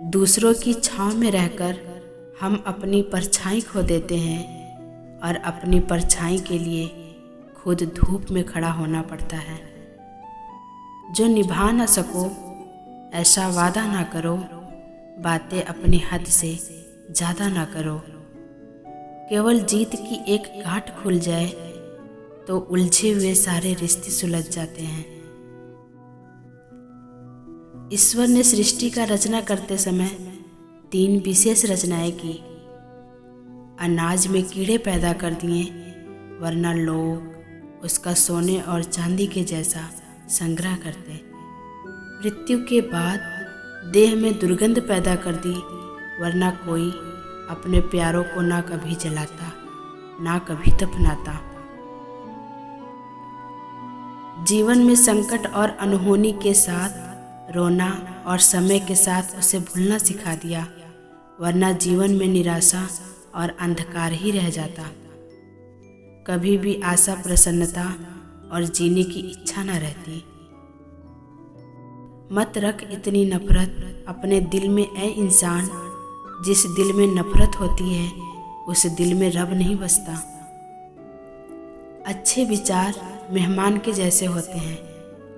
दूसरों की छांव में रहकर हम अपनी परछाई खो देते हैं और अपनी परछाई के लिए खुद धूप में खड़ा होना पड़ता है। जो निभा न सको ऐसा वादा ना करो, बातें अपनी हद से ज़्यादा ना करो। केवल जीत की एक गांठ खुल जाए तो उलझे हुए सारे रिश्ते सुलझ जाते हैं। ईश्वर ने सृष्टि का रचना करते समय 3 विशेष रचनाएं की। अनाज में कीड़े पैदा कर दिए, वरना लोग उसका सोने और चांदी के जैसा संग्रह करते। मृत्यु के बाद देह में दुर्गंध पैदा कर दी, वरना कोई अपने प्यारों को ना कभी जलाता ना कभी दफनाता। जीवन में संकट और अनहोनी के साथ रोना और समय के साथ उसे भूलना सिखा दिया, वरना जीवन में निराशा और अंधकार ही रह जाता। कभी भी आशा, प्रसन्नता और जीने की इच्छा न रहती। मत रख इतनी नफरत अपने दिल में ऐ इंसान, जिस दिल में नफरत होती है उस दिल में रब नहीं बसता। अच्छे विचार मेहमान के जैसे होते हैं,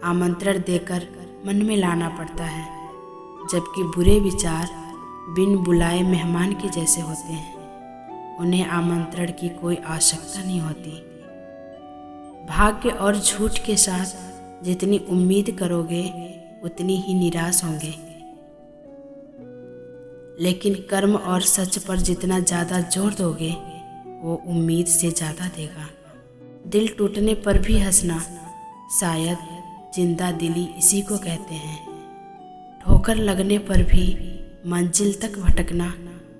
आमंत्रण देकर मन में लाना पड़ता है, जबकि बुरे विचार बिन बुलाए मेहमान के जैसे होते हैं, उन्हें आमंत्रण की कोई आवश्यकता नहीं होती। भाग्य और झूठ के साथ जितनी उम्मीद करोगे उतनी ही निराश होंगे, लेकिन कर्म और सच पर जितना ज़्यादा जोर दोगे वो उम्मीद से ज़्यादा देगा। दिल टूटने पर भी हंसना, शायद जिंदा दिली इसी को कहते हैं। ठोकर लगने पर भी मंजिल तक भटकना,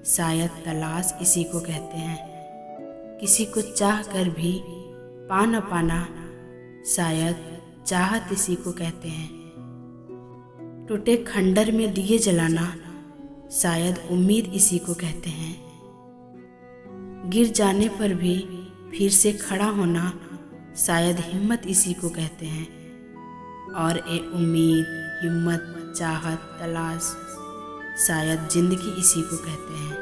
शायद तलाश इसी को कहते हैं। किसी को चाह कर भी पा न पाना, शायद चाहत इसी को कहते हैं। टूटे खंडर में दिए जलाना, शायद उम्मीद इसी को कहते हैं। गिर जाने पर भी फिर से खड़ा होना, शायद हिम्मत इसी को कहते हैं। और ये उम्मीद, हिम्मत, चाहत, तलाश, शायद जिंदगी इसी को कहते हैं।